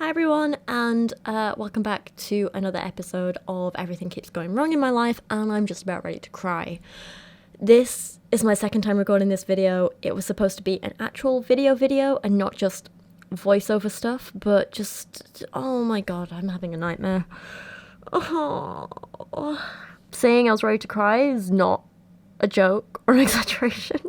Hi everyone, and welcome back to another episode of Everything Keeps Going Wrong in My Life, and I'm just about ready to cry. This is my second time recording this video. It was supposed to be an actual video and not just voiceover stuff, but just, oh my god, I'm having a nightmare. Oh. Saying I was ready to cry is not a joke or an exaggeration.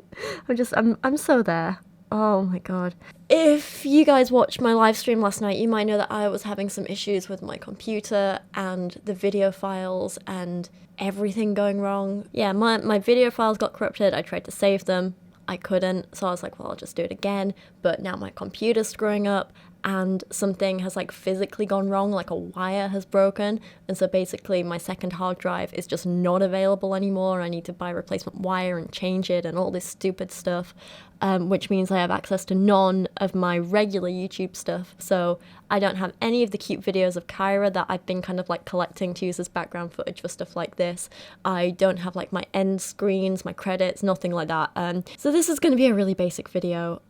I'm so there. Oh my god. If you guys watched my live stream last night, you might know that I was having some issues with my computer and the video files and everything going wrong. Yeah, my video files got corrupted. I tried to save them. I couldn't, so I was like, well, I'll just do it again. But now my computer's screwing up and something has like physically gone wrong, like a wire has broken. And so basically my second hard drive is just not available anymore. I need to buy a replacement wire and change it and all this stupid stuff, which means I have access to none of my regular YouTube stuff. So I don't have any of the cute videos of Kyra that I've been kind of like collecting to use as background footage for stuff like this. I don't have like my end screens, my credits, nothing like that. So this is going to be a really basic video.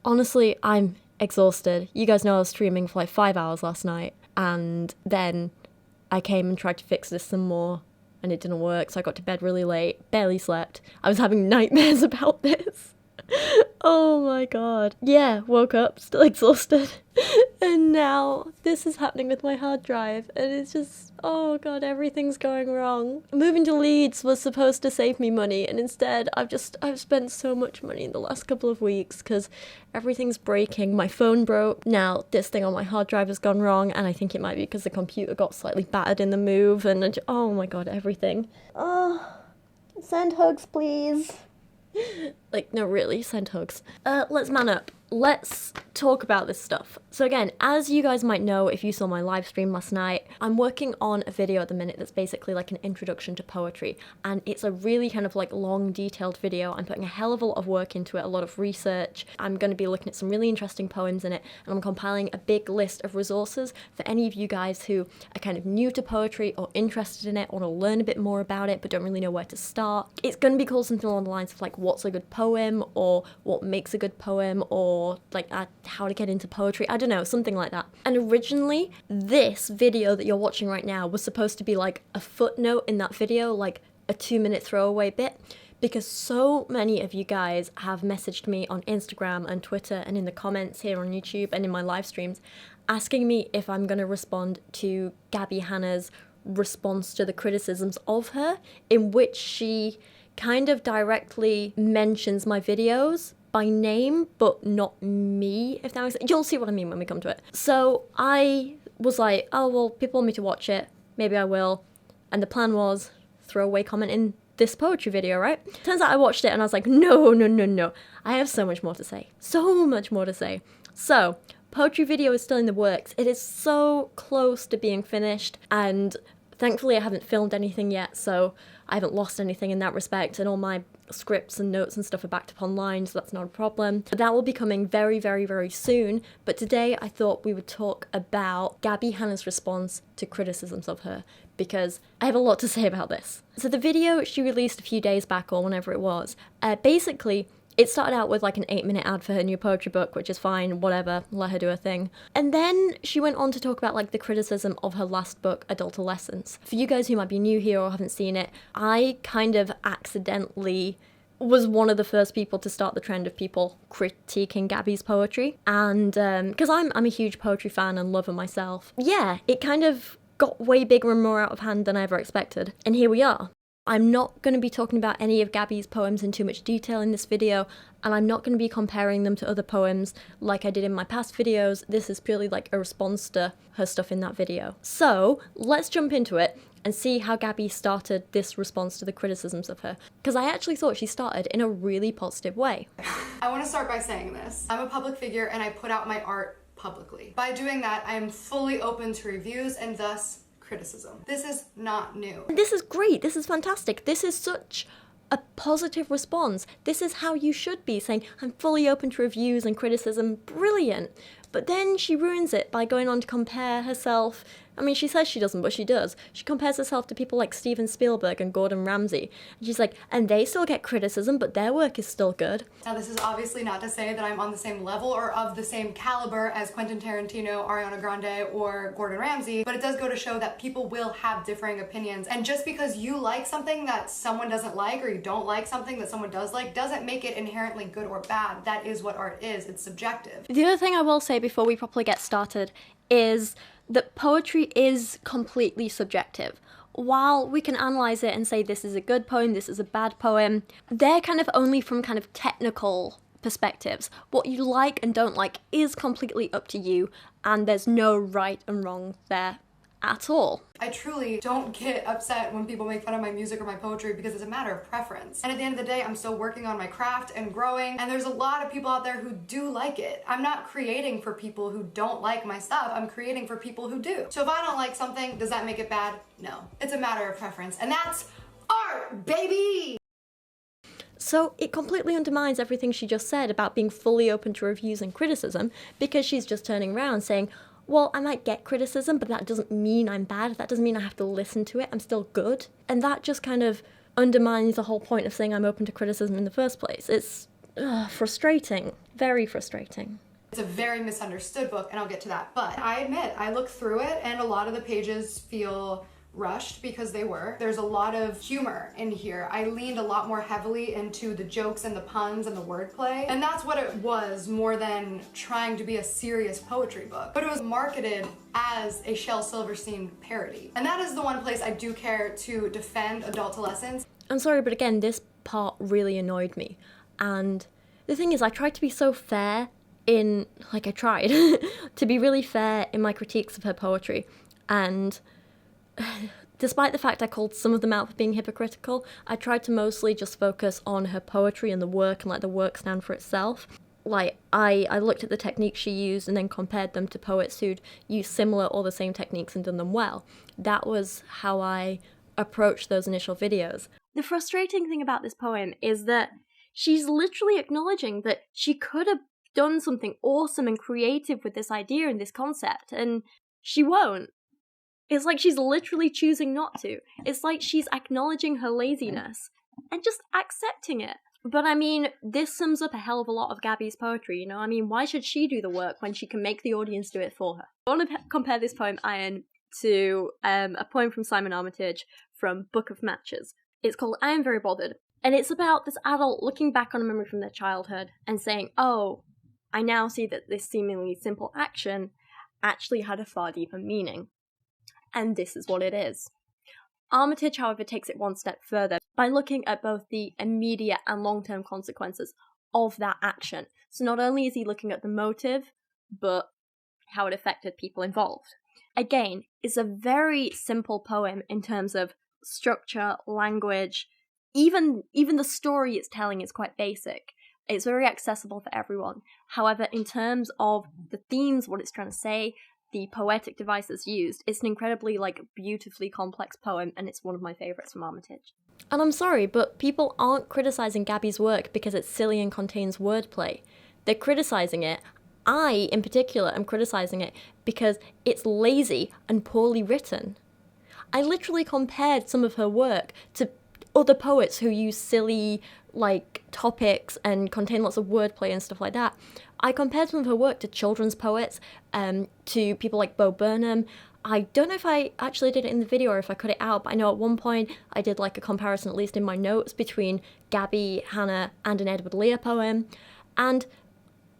Honestly, I'm exhausted. You guys know I was streaming for like 5 hours last night, and then I came and tried to fix this some more and it didn't work, so I got to bed really late, barely slept. I was having nightmares about this. Oh my god. Yeah, woke up, still exhausted. And now this is happening with my hard drive, and it's just, oh god, everything's going wrong. Moving to Leeds was supposed to save me money, and instead I've spent so much money in the last couple of weeks because everything's breaking. My phone broke. Now this thing on my hard drive has gone wrong, and I think it might be because the computer got slightly battered in the move, and oh my god, everything. Oh, send hugs, please. Like, no, really, send hugs. Let's man up. Let's talk about this stuff. So again, as you guys might know if you saw my live stream last night, I'm working on a video at the minute that's basically like an introduction to poetry, and it's a really kind of like long, detailed video. I'm putting a hell of a lot of work into it, a lot of research. I'm going to be looking at some really interesting poems in it, and I'm compiling a big list of resources for any of you guys who are kind of new to poetry or interested in it, want to learn a bit more about it but don't really know where to start. It's going to be called something along the lines of like what's a good poem, or what makes a good poem, or like how to get into poetry. I don't know, something like that. And originally this video that you're watching right now was supposed to be like a footnote in that video, like a 2-minute throwaway bit, because so many of you guys have messaged me on Instagram and Twitter and in the comments here on YouTube and in my live streams asking me if I'm going to respond to Gabbie Hanna's response to the criticisms of her, in which she kind of directly mentions my videos by name, but not me, if that makes sense. You'll see what I mean when we come to it. So I was like, oh, well, people want me to watch it. Maybe I will. And the plan was throwaway comment in this poetry video, right? Turns out I watched it and I was like, no. I have so much more to say. So much more to say. So, poetry video is still in the works. It is so close to being finished, and thankfully I haven't filmed anything yet, so I haven't lost anything in that respect, and all my scripts and notes and stuff are backed up online, so that's not a problem. But that will be coming very, very, very soon. But today I thought we would talk about Gabbie Hanna's response to criticisms of her, because I have a lot to say about this. So the video she released a few days back, or whenever it was, basically it started out with like an 8-minute ad for her new poetry book, which is fine, whatever, let her do her thing. And then she went on to talk about like the criticism of her last book, Adultolescence. For you guys who might be new here or haven't seen it, I kind of accidentally was one of the first people to start the trend of people critiquing Gabbie's poetry. And because I'm a huge poetry fan and lover myself, yeah, it kind of got way bigger and more out of hand than I ever expected. And here we are. I'm not going to be talking about any of Gabbie's poems in too much detail in this video, and I'm not going to be comparing them to other poems like I did in my past videos. This is purely like a response to her stuff in that video. So let's jump into it and see how Gabbie started this response to the criticisms of her, because I actually thought she started in a really positive way. I want to start by saying this. I'm a public figure and I put out my art publicly. By doing that, I am fully open to reviews and thus criticism. This is not new. This is great. This is fantastic. This is such a positive response. This is how you should be, saying, I'm fully open to reviews and criticism. Brilliant. But then she ruins it by going on to compare herself. I mean, she says she doesn't, but she does. She compares herself to people like Steven Spielberg and Gordon Ramsay. And she's like, and they still get criticism, but their work is still good. Now, this is obviously not to say that I'm on the same level or of the same caliber as Quentin Tarantino, Ariana Grande, or Gordon Ramsay, but it does go to show that people will have differing opinions. And just because you like something that someone doesn't like, or you don't like something that someone does like, doesn't make it inherently good or bad. That is what art is. It's subjective. The other thing I will say before we properly get started is that poetry is completely subjective. While we can analyze it and say this is a good poem, this is a bad poem, they're kind of only from kind of technical perspectives. What you like and don't like is completely up to you, and there's no right and wrong there at all. I truly don't get upset when people make fun of my music or my poetry because it's a matter of preference. And at the end of the day, I'm still working on my craft and growing, and there's a lot of people out there who do like it. I'm not creating for people who don't like my stuff, I'm creating for people who do. So if I don't like something, does that make it bad? No. It's a matter of preference, and that's art, baby! So it completely undermines everything she just said about being fully open to reviews and criticism, because she's just turning around saying, well, I might get criticism, but that doesn't mean I'm bad. That doesn't mean I have to listen to it. I'm still good. And that just kind of undermines the whole point of saying I'm open to criticism in the first place. It's frustrating. Very frustrating. It's a very misunderstood book, and I'll get to that. But I admit, I looked through it, and a lot of the pages feel rushed because they were. There's a lot of humor in here. I leaned a lot more heavily into the jokes and the puns and the wordplay, and that's what it was more than trying to be a serious poetry book. But it was marketed as a Shel Silverstein parody. And that is the one place I do care to defend adultolescence. I'm sorry, but again, this part really annoyed me. And the thing is, I tried to be so fair in, like I tried, to be really fair in my critiques of her poetry. And despite the fact I called some of them out for being hypocritical, I tried to mostly just focus on her poetry and the work and let the work stand for itself. Like, I looked at the techniques she used and then compared them to poets who'd used similar or the same techniques and done them well. That was how I approached those initial videos. The frustrating thing about this poem is that she's literally acknowledging that she could have done something awesome and creative with this idea and this concept, and she won't. It's like she's literally choosing not to. It's like she's acknowledging her laziness and just accepting it. But I mean, this sums up a hell of a lot of Gabbie's poetry, you know? I mean, why should she do the work when she can make the audience do it for her? I want to compare this poem, Iron, to a poem from Simon Armitage from Book of Matches. It's called I Am Very Bothered. And it's about this adult looking back on a memory from their childhood and saying, oh, I now see that this seemingly simple action actually had a far deeper meaning. And this is what it is. Armitage, however, takes it one step further by looking at both the immediate and long-term consequences of that action. So not only is he looking at the motive, but how it affected people involved. Again, it's a very simple poem in terms of structure, language, even the story it's telling is quite basic. It's very accessible for everyone. However, in terms of the themes, what it's trying to say, the poetic devices used, it's an incredibly, beautifully complex poem, and it's one of my favourites from Armitage. And I'm sorry, but people aren't criticising Gabbie's work because it's silly and contains wordplay. They're criticising it. I, in particular, am criticising it because it's lazy and poorly written. I literally compared some of her work to other poets who use silly, topics and contain lots of wordplay and stuff like that. I compared some of her work to children's poets, to people like Bo Burnham. I don't know if I actually did it in the video or if I cut it out, but I know at one point I did a comparison, at least in my notes, between Gabbie Hanna and an Edward Lear poem. And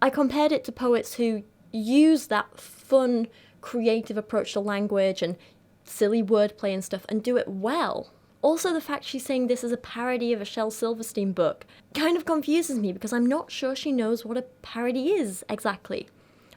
I compared it to poets who use that fun, creative approach to language and silly wordplay and stuff and do it well. Also, the fact she's saying this is a parody of a Shel Silverstein book kind of confuses me because I'm not sure she knows what a parody is exactly.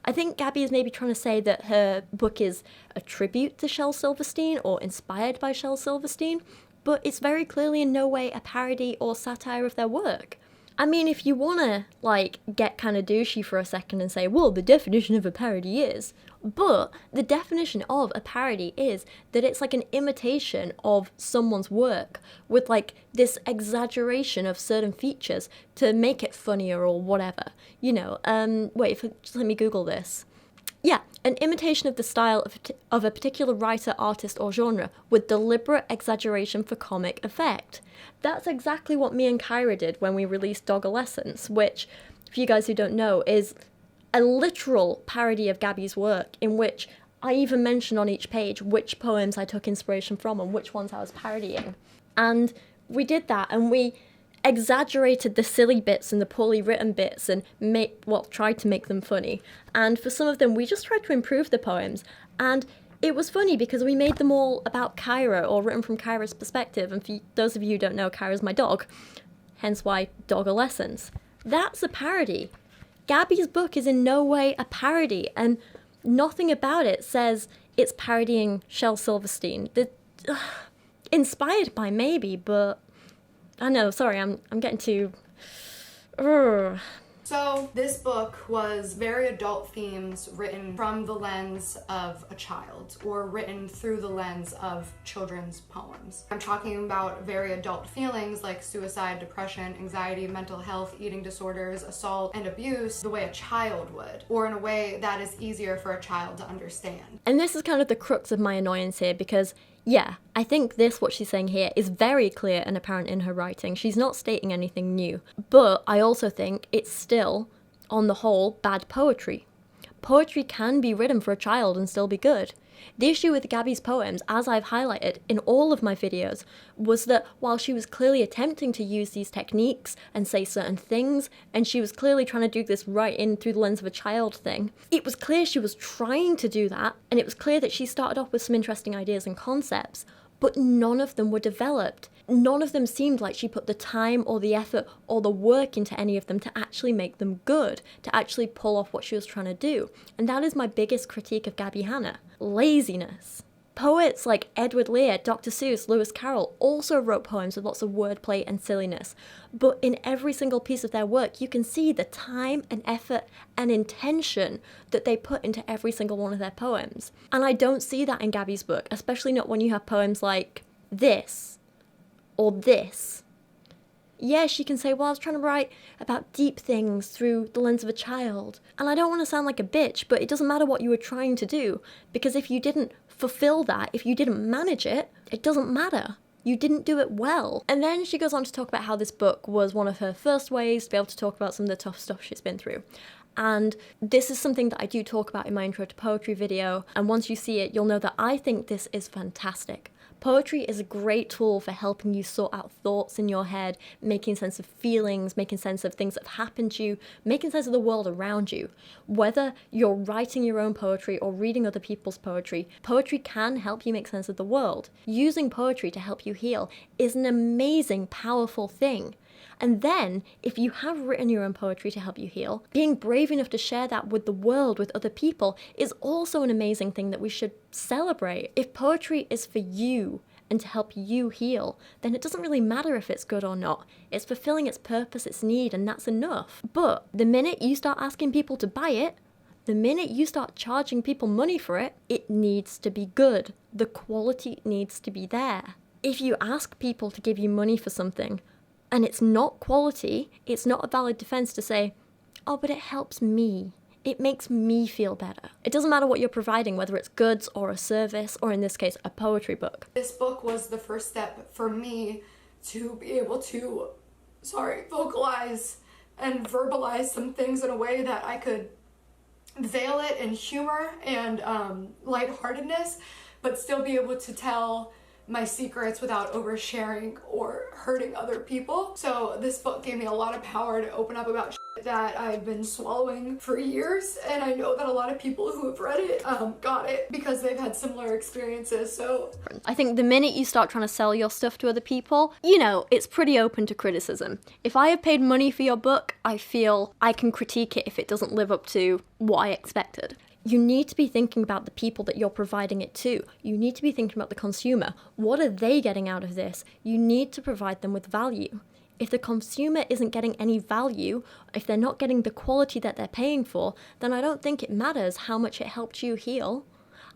I think Gabbie is maybe trying to say that her book is a tribute to Shel Silverstein or inspired by Shel Silverstein, but it's very clearly in no way a parody or satire of their work. I mean, if you want to, like, get kind of douchey for a second and say, well, the definition of a parody is... But the definition of a parody is that it's like an imitation of someone's work with, like, this exaggeration of certain features to make it funnier or whatever. You know, just let me Google this. Yeah, an imitation of the style of a particular writer, artist, or genre with deliberate exaggeration for comic effect. That's exactly what me and Kyra did when we released Dogolescence, which, for you guys who don't know, is a literal parody of Gabbie's work, in which I even mention on each page which poems I took inspiration from and which ones I was parodying. And we did that, and we exaggerated the silly bits and the poorly written bits and tried to make them funny. And for some of them, we just tried to improve the poems. And it was funny because we made them all about Kyra, or written from Kyra's perspective. And for those of you who don't know, Kyra's my dog. Hence why Dogolescence. That's a parody. Gabbie's book is in no way a parody, and nothing about it says it's parodying Shel Silverstein. Inspired by, maybe, but I know, sorry, I'm getting too... So this book was very adult themes written from the lens of a child, or written through the lens of children's poems. I'm talking about very adult feelings like suicide, depression, anxiety, mental health, eating disorders, assault, and abuse the way a child would, or in a way that is easier for a child to understand. And this is kind of the crux of my annoyance here, because yeah, I think what she's saying here is very clear and apparent in her writing. She's not stating anything new. But I also think it's still, on the whole, bad poetry. Poetry can be written for a child and still be good. The issue with Gabbie's poems, as I've highlighted in all of my videos, was that while she was clearly attempting to use these techniques and say certain things, and she was clearly trying to do this right in through the lens of a child thing, it was clear she was trying to do that, and it was clear that she started off with some interesting ideas and concepts, but none of them were developed. None of them seemed like she put the time or the effort or the work into any of them to actually make them good, to actually pull off what she was trying to do. And that is my biggest critique of Gabbie Hanna. Laziness. Poets like Edward Lear, Dr. Seuss, Lewis Carroll also wrote poems with lots of wordplay and silliness, but in every single piece of their work you can see the time and effort and intention that they put into every single one of their poems. And I don't see that in Gabbie's book, especially not when you have poems like this or this. Yeah, she can say, well, I was trying to write about deep things through the lens of a child. And I don't want to sound like a bitch, but it doesn't matter what you were trying to do, because if you didn't fulfill that, if you didn't manage it, it doesn't matter. You didn't do it well. And then she goes on to talk about how this book was one of her first ways to be able to talk about some of the tough stuff she's been through. And this is something that I do talk about in my intro to poetry video, and once you see it, you'll know that I think this is fantastic. Poetry is a great tool for helping you sort out thoughts in your head, making sense of feelings, making sense of things that have happened to you, making sense of the world around you. Whether you're writing your own poetry or reading other people's poetry, poetry can help you make sense of the world. Using poetry to help you heal is an amazing, powerful thing. And then, if you have written your own poetry to help you heal, being brave enough to share that with the world, with other people, is also an amazing thing that we should celebrate. If poetry is for you and to help you heal, then it doesn't really matter if it's good or not. It's fulfilling its purpose, its need, and that's enough. But the minute you start asking people to buy it, the minute you start charging people money for it, it needs to be good. The quality needs to be there. If you ask people to give you money for something, and it's not quality, it's not a valid defense to say, oh, but it helps me. It makes me feel better. It doesn't matter what you're providing, whether it's goods or a service, or in this case, a poetry book. This book was the first step for me to be able to, vocalize and verbalize some things in a way that I could veil it in humor and lightheartedness, but still be able to tell my secrets without oversharing or hurting other people. So this book gave me a lot of power to open up about shit that I've been swallowing for years, and I know that a lot of people who have read it got it because they've had similar experiences. So I think the minute you start trying to sell your stuff to other people, you know, it's pretty open to criticism. If I have paid money for your book, I feel I can critique it if it doesn't live up to what I expected. You need to be thinking about the people that you're providing it to. You need to be thinking about the consumer. What are they getting out of this? You need to provide them with value. If the consumer isn't getting any value, if they're not getting the quality that they're paying for, then I don't think it matters how much it helped you heal.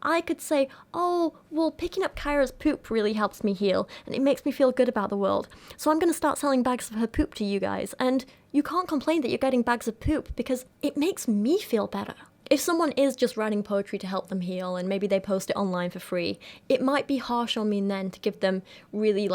I could say, oh, well, picking up Kyra's poop really helps me heal, and it makes me feel good about the world, so I'm going to start selling bags of her poop to you guys, and you can't complain that you're getting bags of poop, because it makes me feel better. If someone is just writing poetry to help them heal, and maybe they post it online for free, it might be harsh on me then to give them really,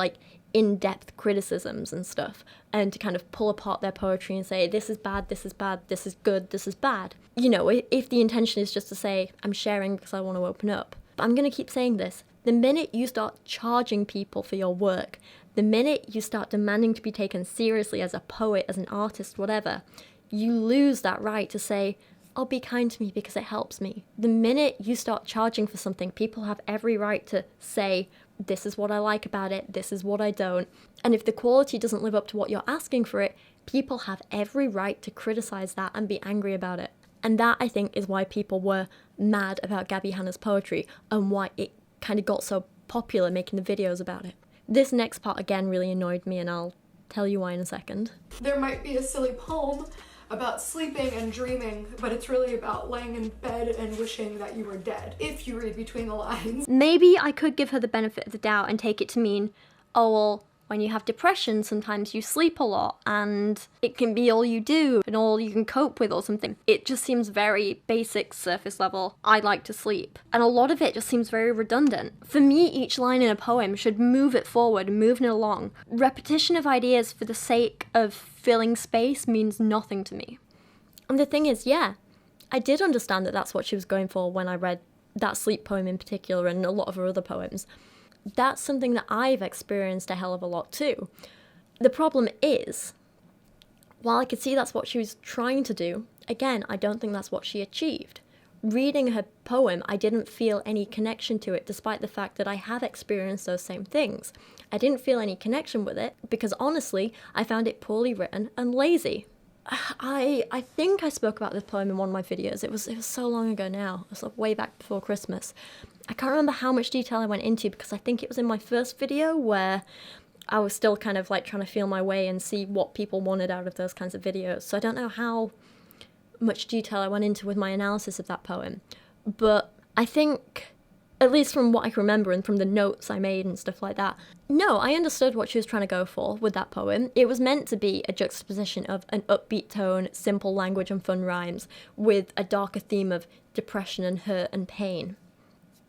in-depth criticisms and stuff, and to kind of pull apart their poetry and say, this is bad, this is bad, this is good, this is bad. You know, if the intention is just to say, I'm sharing because I want to open up. But I'm going to keep saying this. The minute you start charging people for your work, the minute you start demanding to be taken seriously as a poet, as an artist, whatever, you lose that right to say, oh, be kind to me because it helps me. The minute you start charging for something, people have every right to say, this is what I like about it, this is what I don't. And if the quality doesn't live up to what you're asking for it, people have every right to criticize that and be angry about it. And that, I think, is why people were mad about Gabbie Hanna's poetry and why it kind of got so popular making the videos about it. This next part, again, really annoyed me, and I'll tell you why in a second. There might be a silly poem about sleeping and dreaming, but it's really about laying in bed and wishing that you were dead, if you read between the lines. Maybe I could give her the benefit of the doubt and take it to mean, oh, well, when you have depression, sometimes you sleep a lot and it can be all you do and all you can cope with or something. It just seems very basic, surface level. I like to sleep. And a lot of it just seems very redundant. For me, each line in a poem should move it forward, moving it along. Repetition of ideas for the sake of filling space means nothing to me. And the thing is, yeah, I did understand that that's what she was going for when I read that sleep poem in particular and a lot of her other poems. That's something that I've experienced a hell of a lot too. The problem is, while I could see that's what she was trying to do, again, I don't think that's what she achieved. Reading her poem, I didn't feel any connection to it, despite the fact that I have experienced those same things. I didn't feel any connection with it, because honestly, I found it poorly written and lazy. I think I spoke about this poem in one of my videos. It was so long ago now. It was way back before Christmas. I can't remember how much detail I went into because I think it was in my first video where I was still kind of trying to feel my way and see what people wanted out of those kinds of videos. So I don't know how much detail I went into with my analysis of that poem. But I think, at least from what I can remember and from the notes I made and stuff like that, no, I understood what she was trying to go for with that poem. It was meant to be a juxtaposition of an upbeat tone, simple language and fun rhymes, with a darker theme of depression and hurt and pain.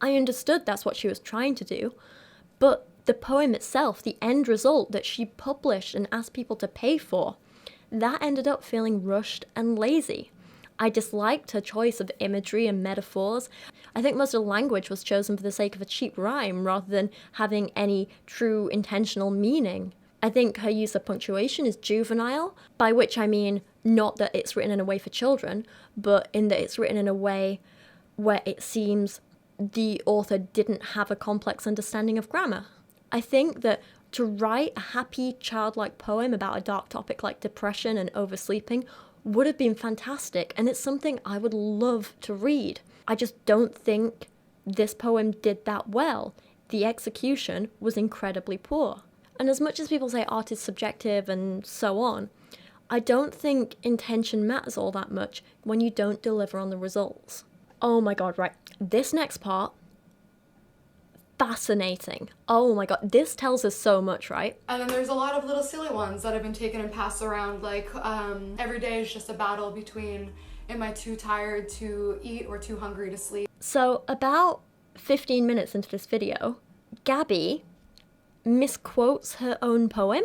I understood that's what she was trying to do, but the poem itself, the end result that she published and asked people to pay for, that ended up feeling rushed and lazy. I disliked her choice of imagery and metaphors. I think most of the language was chosen for the sake of a cheap rhyme rather than having any true intentional meaning. I think her use of punctuation is juvenile, by which I mean not that it's written in a way for children, but in that it's written in a way where it seems the author didn't have a complex understanding of grammar. I think that to write a happy, childlike poem about a dark topic like depression and oversleeping would have been fantastic, and it's something I would love to read. I just don't think this poem did that well. The execution was incredibly poor. And as much as people say art is subjective and so on, I don't think intention matters all that much when you don't deliver on the results. Oh my god, right. This next part, fascinating. Oh my god, this tells us so much, right? And then there's a lot of little silly ones that have been taken and passed around, like every day is just a battle between am I too tired to eat or too hungry to sleep. So about 15 minutes into this video, Gabbie misquotes her own poem.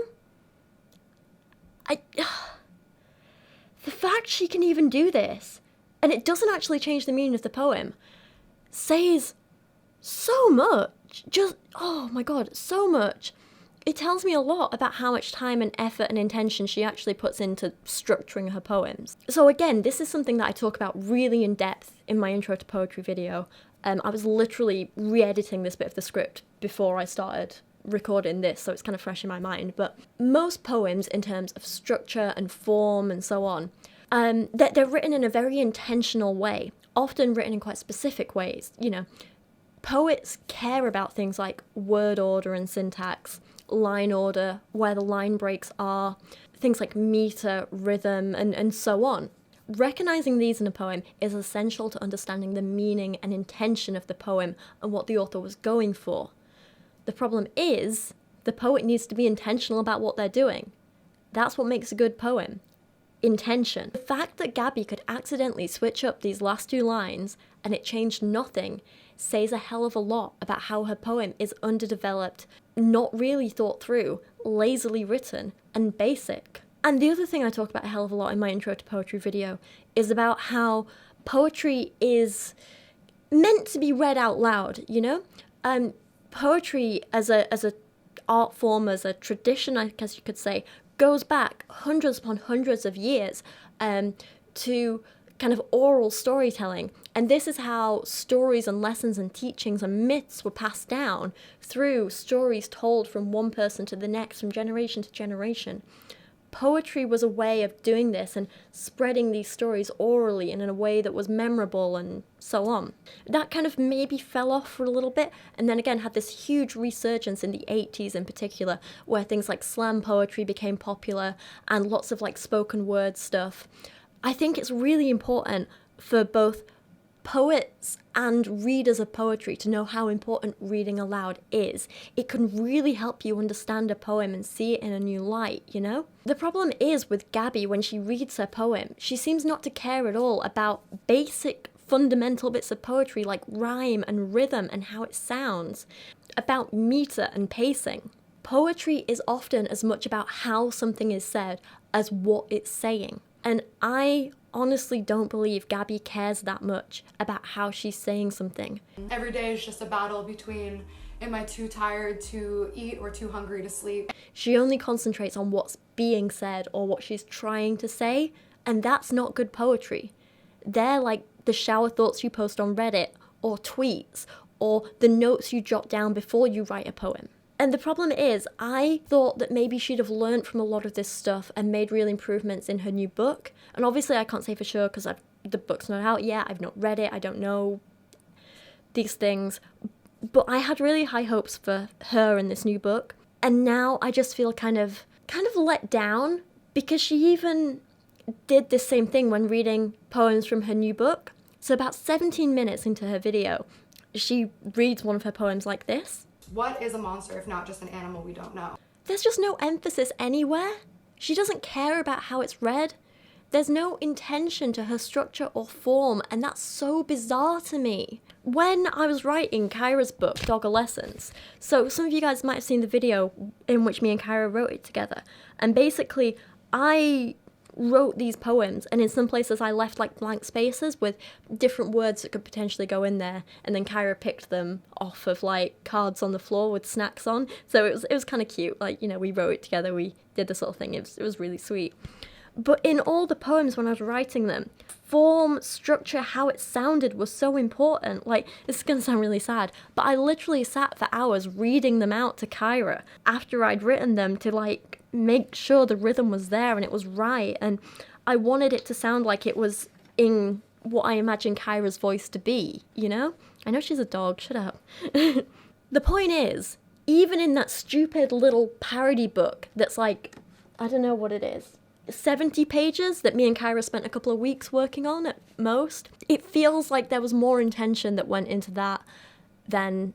The fact she can even do this, and it doesn't actually change the meaning of the poem, says so much. Just, oh my god, so much. It tells me a lot about how much time and effort and intention she actually puts into structuring her poems. So again, this is something that I talk about really in depth in my intro to poetry video. I was literally re-editing this bit of the script before I started recording this, so it's kind of fresh in my mind. But most poems, in terms of structure and form and so on, they're written in a very intentional way, often written in quite specific ways. You know, poets care about things like word order and syntax, line order, where the line breaks are, things like meter, rhythm, and so on. Recognizing these in a poem is essential to understanding the meaning and intention of the poem and what the author was going for. The problem is, the poet needs to be intentional about what they're doing. That's what makes a good poem. Intention. The fact that Gabbie could accidentally switch up these last 2 lines and it changed nothing says a hell of a lot about how her poem is underdeveloped, not really thought through, lazily written, and basic. And the other thing I talk about a hell of a lot in my intro to poetry video is about how poetry is meant to be read out loud, you know? Poetry as a art form, as a tradition, I guess you could say, goes back hundreds upon hundreds of years to kind of oral storytelling. And this is how stories and lessons and teachings and myths were passed down through stories told from one person to the next, from generation to generation. Poetry was a way of doing this and spreading these stories orally and in a way that was memorable and so on. That kind of maybe fell off for a little bit, and then again had this huge resurgence in the 80s in particular, where things like slam poetry became popular and lots of like spoken word stuff. I think it's really important for both poets and readers of poetry to know how important reading aloud is. It can really help you understand a poem and see it in a new light, you know? The problem is with Gabbie, when she reads her poem, she seems not to care at all about basic fundamental bits of poetry like rhyme and rhythm and how it sounds, about meter and pacing. Poetry is often as much about how something is said as what it's saying. And I honestly don't believe Gabbie cares that much about how she's saying something. Every day is just a battle between, am I too tired to eat or too hungry to sleep? She only concentrates on what's being said or what she's trying to say, and that's not good poetry. They're like the shower thoughts you post on Reddit or tweets or the notes you jot down before you write a poem. And the problem is, I thought that maybe she'd have learned from a lot of this stuff and made real improvements in her new book. And obviously I can't say for sure because the book's not out yet, I've not read it, I don't know these things. But I had really high hopes for her in this new book. And now I just feel kind of let down, because she even did this same thing when reading poems from her new book. So about 17 minutes into her video, she reads one of her poems like this. What is a monster if not just an animal we don't know? There's just no emphasis anywhere. She doesn't care about how it's read. There's no intention to her structure or form, and that's so bizarre to me. When I was writing Kyra's book, Dog Lessons, so some of you guys might have seen the video in which me and Kyra wrote it together, and basically I wrote these poems, and in some places I left like blank spaces with different words that could potentially go in there, and then Kyra picked them off of like cards on the floor with snacks on. So it was kind of cute, like, you know, we wrote it together, we did this whole thing. It was really sweet. But in all the poems when I was writing them, form, structure, how it sounded was so important. Like, this is gonna sound really sad, but I literally sat for hours reading them out to Kyra after I'd written them to like make sure the rhythm was there and it was right, and I wanted it to sound like it was in what I imagine Kyra's voice to be, you know? I know she's a dog, shut up. The point is, even in that stupid little parody book that's like, I don't know what it is, 70 pages that me and Kyra spent a couple of weeks working on at most, it feels like there was more intention that went into that than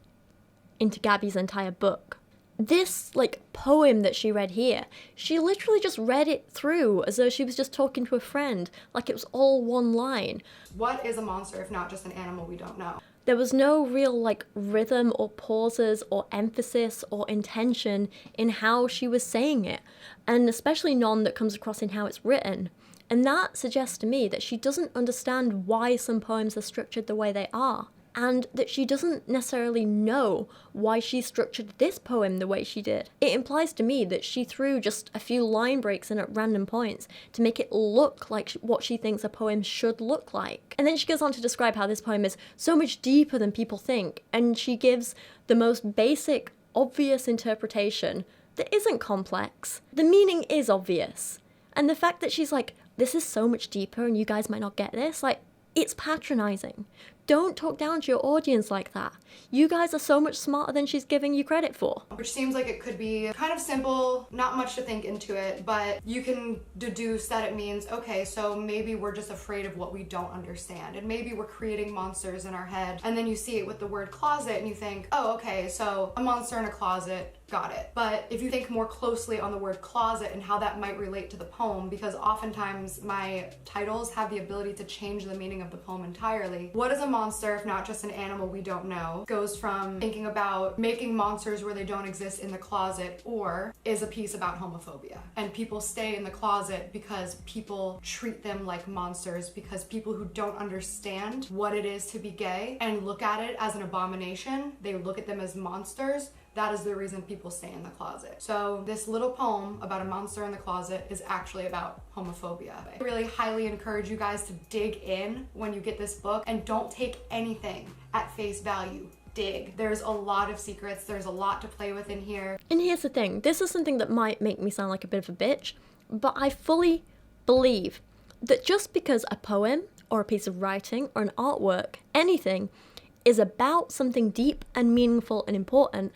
into Gabbie's entire book. This, like, poem that she read here, she literally just read it through as though she was just talking to a friend, like it was all one line. What is a monster if not just an animal we don't know? There was no real, like, rhythm or pauses or emphasis or intention in how she was saying it, and especially none that comes across in how it's written. And that suggests to me that she doesn't understand why some poems are structured the way they are, and that she doesn't necessarily know why she structured this poem the way she did. It implies to me that she threw just a few line breaks in at random points to make it look like what she thinks a poem should look like. And then she goes on to describe how this poem is so much deeper than people think, and she gives the most basic, obvious interpretation that isn't complex. The meaning is obvious. And the fact that she's like, this is so much deeper and you guys might not get this, like, it's patronizing. Don't talk down to your audience like that. You guys are so much smarter than she's giving you credit for. Which seems like it could be kind of simple, not much to think into it, but you can deduce that it means, okay, so maybe we're just afraid of what we don't understand, and maybe we're creating monsters in our head, and then you see it with the word closet and you think, oh, okay, so a monster in a closet, got it. But if you think more closely on the word closet and how that might relate to the poem, because oftentimes my titles have the ability to change the meaning of the poem entirely. What is a monster if not just an animal we don't know? Goes from thinking about making monsters where they don't exist in the closet, or is a piece about homophobia. And people stay in the closet because people treat them like monsters, because people who don't understand what it is to be gay and look at it as an abomination, they look at them as monsters. That is the reason people stay in the closet. So this little poem about a monster in the closet is actually about homophobia. I really highly encourage you guys to dig in when you get this book, and don't take anything at face value. Dig. There's a lot of secrets. There's a lot to play with in here. And here's the thing. This is something that might make me sound like a bit of a bitch, but I fully believe that just because a poem or a piece of writing or an artwork, anything, is about something deep and meaningful and important,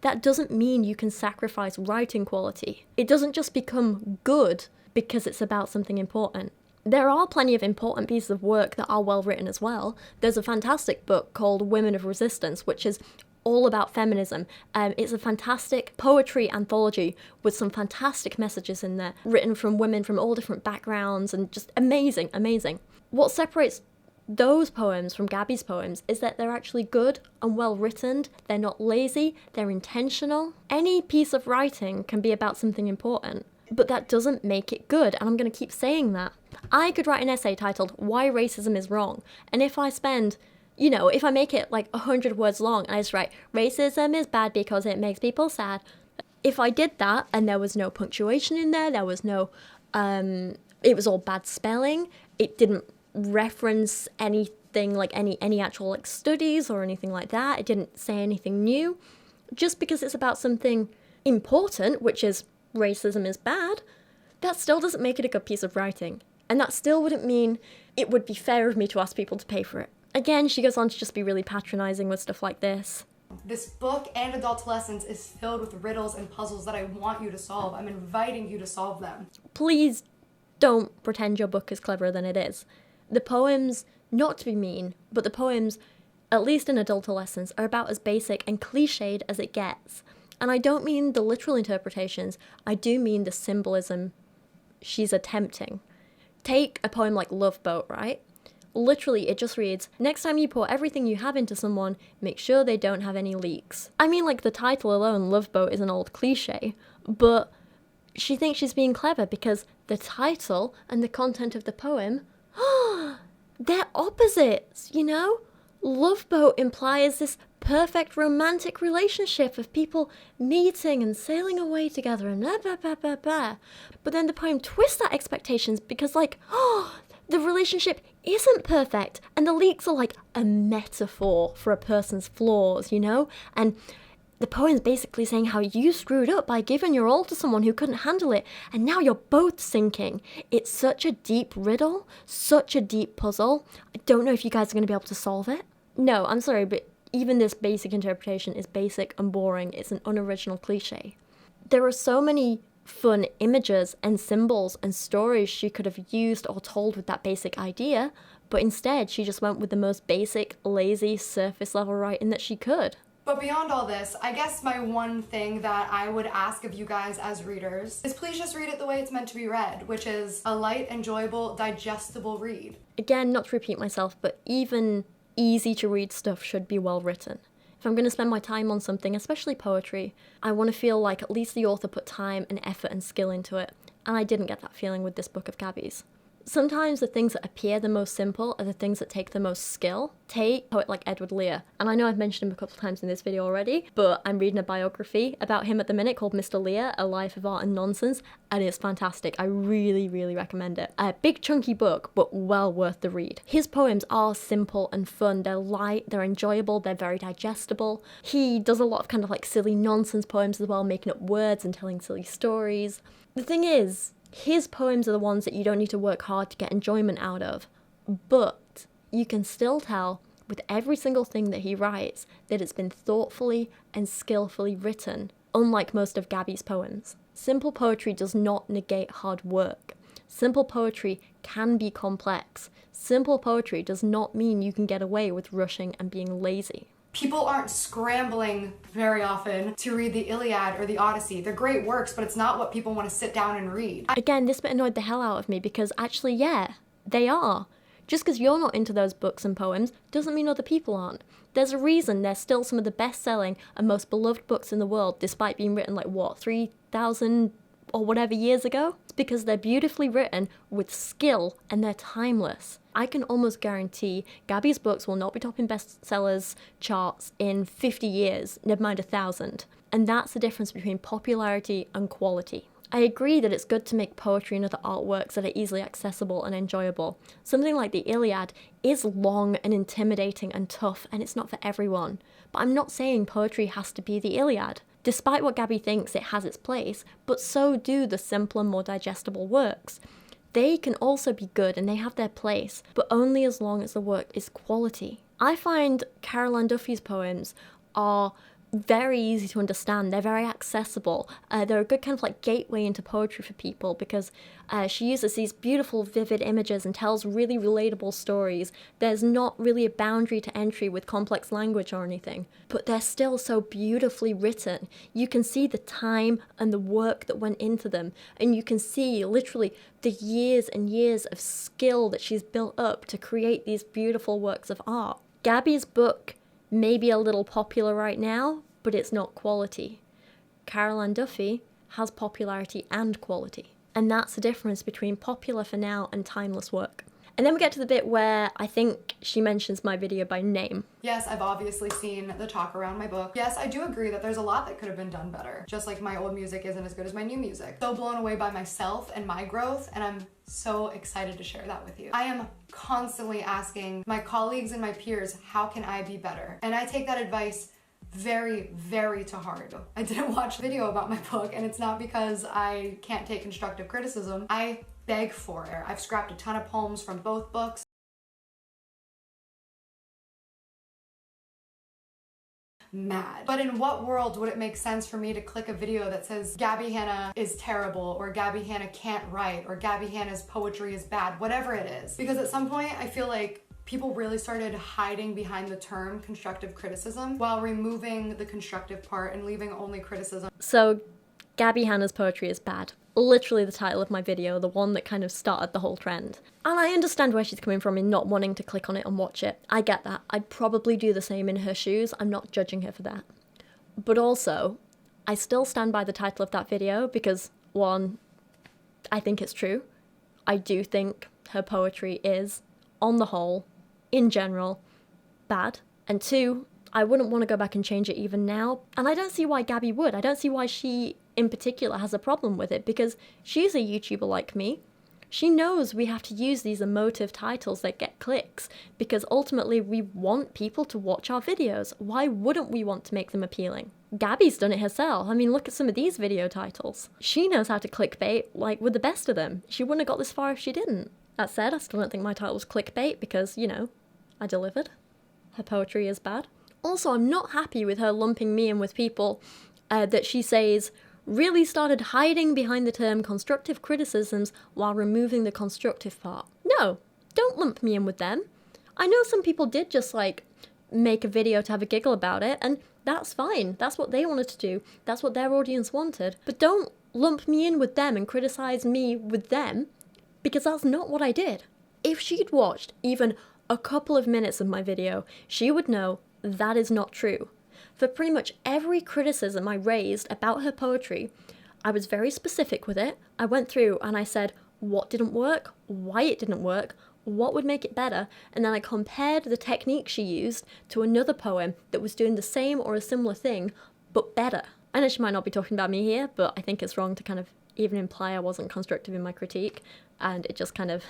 that doesn't mean you can sacrifice writing quality. It doesn't just become good because it's about something important. There are plenty of important pieces of work that are well written as well. There's a fantastic book called Women of Resistance, which is all about feminism. It's a fantastic poetry anthology with some fantastic messages in there, written from women from all different backgrounds, and just amazing, amazing. What separates those poems from Gabbie's poems is that they're actually good and well written. They're not lazy, they're intentional. Any piece of writing can be about something important, but that doesn't make it good, and I'm going to keep saying that. I could write an essay titled Why Racism is Wrong, and if I spend, if I make it like 100 words long and I just write, racism is bad because it makes people sad. If I did that and there was no punctuation in there was no, it was all bad spelling, it didn't reference anything like any actual like studies or anything like that, it didn't say anything new, just because it's about something important, which is racism is bad, that still doesn't make it a good piece of writing. And that still wouldn't mean it would be fair of me to ask people to pay for it. Again, she goes on to just be really patronizing with stuff like this. This book and Adultolescence is filled with riddles and puzzles that I want you to solve. I'm inviting you to solve them. Please don't pretend your book is cleverer than it is. The poems, not to be mean, but the poems, at least in Adultolescence, are about as basic and cliched as it gets. And I don't mean the literal interpretations, I do mean the symbolism she's attempting. Take a poem like Love Boat, right? Literally, it just reads, next time you pour everything you have into someone, make sure they don't have any leaks. I mean, like, the title alone, Love Boat, is an old cliche, but she thinks she's being clever because the title and the content of the poem, they're opposites, Love Boat implies this perfect romantic relationship of people meeting and sailing away together and blah, blah, blah, blah, blah. But then the poem twists that expectations because, the relationship isn't perfect, and the leaks are like a metaphor for a person's flaws, And the poem's basically saying how you screwed up by giving your all to someone who couldn't handle it, and now you're both sinking. It's such a deep riddle, such a deep puzzle. I don't know if you guys are going to be able to solve it. No, I'm sorry, but even this basic interpretation is basic and boring. It's an unoriginal cliche. There are so many fun images and symbols and stories she could have used or told with that basic idea, but instead she just went with the most basic, lazy, surface level writing that she could. But beyond all this, I guess my one thing that I would ask of you guys as readers is please just read it the way it's meant to be read, which is a light, enjoyable, digestible read. Again, not to repeat myself, but even easy to read stuff should be well written. If I'm going to spend my time on something, especially poetry, I want to feel like at least the author put time and effort and skill into it, and I didn't get that feeling with this book of Gabbie's. Sometimes the things that appear the most simple are the things that take the most skill. Take a poet like Edward Lear, and I know I've mentioned him a couple of times in this video already, but I'm reading a biography about him at the minute called Mr. Lear, A Life of Art and Nonsense, and it's fantastic. I really, really recommend it. A big chunky book, but well worth the read. His poems are simple and fun. They're light, they're enjoyable, they're very digestible. He does a lot of kind of like silly nonsense poems as well, making up words and telling silly stories. The thing is, his poems are the ones that you don't need to work hard to get enjoyment out of, but you can still tell with every single thing that he writes that it's been thoughtfully and skillfully written, unlike most of Gabbie's poems. Simple poetry does not negate hard work. Simple poetry can be complex. Simple poetry does not mean you can get away with rushing and being lazy. People aren't scrambling very often to read the Iliad or the Odyssey. They're great works, but it's not what people want to sit down and read. Again, this bit annoyed the hell out of me because actually, yeah, they are. Just because you're not into those books and poems doesn't mean other people aren't. There's a reason they're still some of the best-selling and most beloved books in the world, despite being written 3,000 or whatever years ago? It's because they're beautifully written with skill and they're timeless. I can almost guarantee Gabbie's books will not be topping bestsellers charts in 50 years, never mind 1,000. And that's the difference between popularity and quality. I agree that it's good to make poetry and other artworks that are easily accessible and enjoyable. Something like the Iliad is long and intimidating and tough, and it's not for everyone. But I'm not saying poetry has to be the Iliad. Despite what Gabbie thinks, it has its place, but so do the simpler, more digestible works. They can also be good and they have their place, but only as long as the work is quality. I find Caroline Duffy's poems are very easy to understand. They're very accessible. They're a good kind of gateway into poetry for people because she uses these beautiful, vivid images and tells really relatable stories. There's not really a boundary to entry with complex language or anything, but they're still so beautifully written. You can see the time and the work that went into them, and you can see literally the years and years of skill that she's built up to create these beautiful works of art. Gabbie's book may be a little popular right now, but it's not quality. Caroline Duffy has popularity and quality. And that's the difference between popular for now and timeless work. And then we get to the bit where I think she mentions my video by name. Yes, I've obviously seen the talk around my book. Yes, I do agree that there's a lot that could have been done better. Just like my old music isn't as good as my new music. So blown away by myself and my growth, and I'm so excited to share that with you. I am constantly asking my colleagues and my peers, how can I be better? And I take that advice very, very to heart. I didn't watch a video about my book, and it's not because I can't take constructive criticism. I beg for it. I've scrapped a ton of poems from both books. Mad. But in what world would it make sense for me to click a video that says Gabbie Hanna is terrible, or Gabbie Hanna can't write, or Gabbie Hanna's poetry is bad, whatever it is? Because at some point I feel like people really started hiding behind the term constructive criticism while removing the constructive part and leaving only criticism. So Gabbie Hanna's poetry is bad. Literally the title of my video, the one that kind of started the whole trend. And I understand where she's coming from in not wanting to click on it and watch it. I get that. I'd probably do the same in her shoes. I'm not judging her for that. But also, I still stand by the title of that video because, one, I think it's true. I do think her poetry is, on the whole, in general, bad. And two, I wouldn't want to go back and change it even now. And I don't see why Gabbie would. I don't see why she in particular has a problem with it, because she's a YouTuber like me. She knows we have to use these emotive titles that get clicks because ultimately we want people to watch our videos. Why wouldn't we want to make them appealing? Gabbie's done it herself. I mean, look at some of these video titles. She knows how to clickbait, with the best of them. She wouldn't have got this far if she didn't. That said, I still don't think my title was clickbait because, I delivered. Her poetry is bad. Also, I'm not happy with her lumping me in with people that she says really started hiding behind the term constructive criticisms while removing the constructive part. No, don't lump me in with them. I know some people did just make a video to have a giggle about it, and that's fine. That's what they wanted to do. That's what their audience wanted. But don't lump me in with them and criticize me with them, because that's not what I did. If she'd watched even a couple of minutes of my video, she would know that is not true. For pretty much every criticism I raised about her poetry, I was very specific with it. I went through and I said what didn't work, why it didn't work, what would make it better, and then I compared the technique she used to another poem that was doing the same or a similar thing, but better. I know she might not be talking about me here, but I think it's wrong to kind of even imply I wasn't constructive in my critique, and it just kind of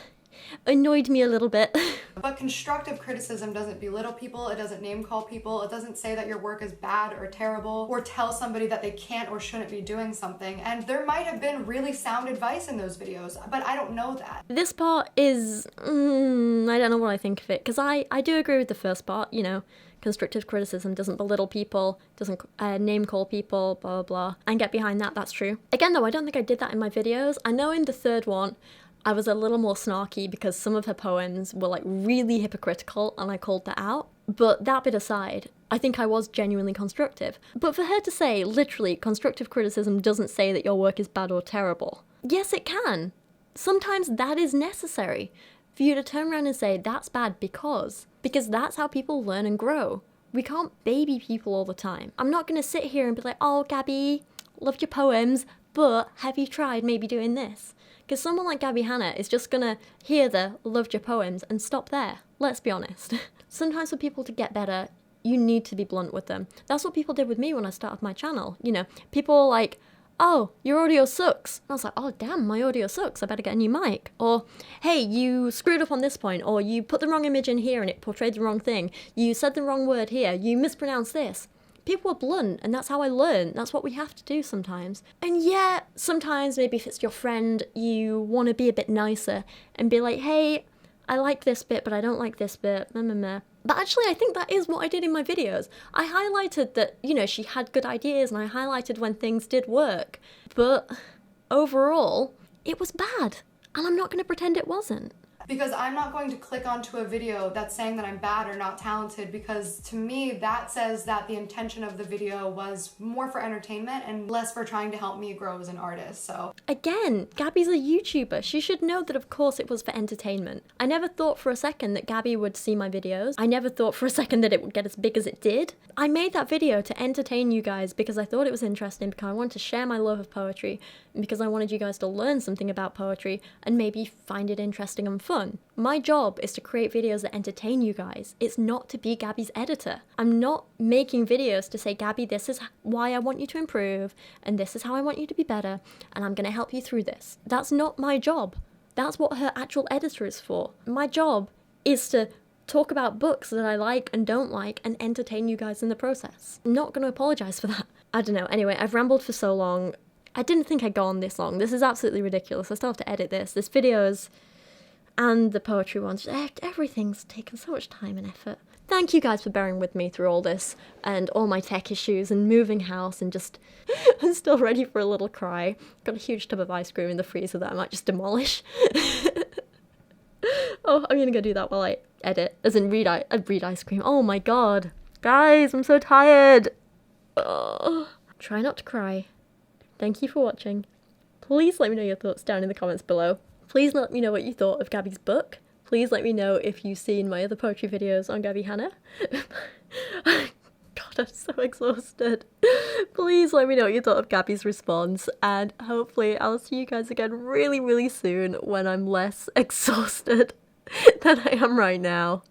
annoyed me a little bit. But constructive criticism doesn't belittle people, it doesn't name call people, it doesn't say that your work is bad or terrible, or tell somebody that they can't or shouldn't be doing something. And there might have been really sound advice in those videos, but I don't know that. This part is, I don't know what I think of it, because I do agree with the first part, you know, constructive criticism doesn't belittle people, doesn't name call people, blah, blah, blah, and get behind that, that's true. Again though, I don't think I did that in my videos. I know in the third one, I was a little more snarky because some of her poems were like really hypocritical and I called that out. But that bit aside, I think I was genuinely constructive. But for her to say, literally, constructive criticism doesn't say that your work is bad or terrible. Yes, it can. Sometimes that is necessary. For you to turn around and say, that's bad because that's how people learn and grow. We can't baby people all the time. I'm not going to sit here and be like, oh, Gabbie, loved your poems, but have you tried maybe doing this? Because someone like Gabbie Hanna is just gonna hear the loved your poems and stop there. Let's be honest. Sometimes for people to get better, you need to be blunt with them. That's what people did with me when I started my channel. You know, people were like, oh, your audio sucks. And I was like, oh damn, my audio sucks, I better get a new mic. Or, hey, you screwed up on this point, or you put the wrong image in here and it portrayed the wrong thing. You said the wrong word here, you mispronounced this. People are blunt, and that's how I learn. That's what we have to do sometimes. And yeah, sometimes maybe if it's your friend, you want to be a bit nicer and be like, hey, I like this bit, but I don't like this bit. But actually, I think that is what I did in my videos. I highlighted that, you know, she had good ideas, and I highlighted when things did work. But overall, it was bad. And I'm not going to pretend it wasn't. Because I'm not going to click onto a video that's saying that I'm bad or not talented, because to me that says that the intention of the video was more for entertainment and less for trying to help me grow as an artist. So again, Gabbie's a YouTuber. She should know that of course it was for entertainment. I never thought for a second that Gabbie would see my videos. I never thought for a second that it would get as big as it did. I made that video to entertain you guys because I thought it was interesting, because I wanted to share my love of poetry, and because I wanted you guys to learn something about poetry and maybe find it interesting and fun. My job is to create videos that entertain you guys. It's not to be Gabbie's editor. I'm not making videos to say, Gabbie, this is why I want you to improve, and this is how I want you to be better, and I'm going to help you through this. That's not my job. That's what her actual editor is for. My job is to talk about books that I like and don't like and entertain you guys in the process. I'm not going to apologize for that. I don't know. Anyway, I've rambled for so long. I didn't think I'd go on this long. This is absolutely ridiculous. I still have to edit this. This video's and the poetry ones, everything's taken so much time and effort. Thank you guys for bearing with me through all this and all my tech issues and moving house and just, I'm still ready for a little cry. Got a huge tub of ice cream in the freezer that I might just demolish. Oh, I'm gonna go do that while I edit, as in read ice cream. Oh my god. Guys, I'm so tired. Oh. Try not to cry. Thank you for watching. Please let me know your thoughts down in the comments below. Please let me know what you thought of Gabbie's book. Please let me know if you've seen my other poetry videos on Gabbie Hanna. God, I'm so exhausted. Please let me know what you thought of Gabbie's response, and hopefully I'll see you guys again really, really soon when I'm less exhausted than I am right now.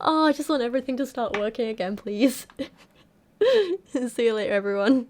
Oh, I just want everything to start working again, please. See you later, everyone.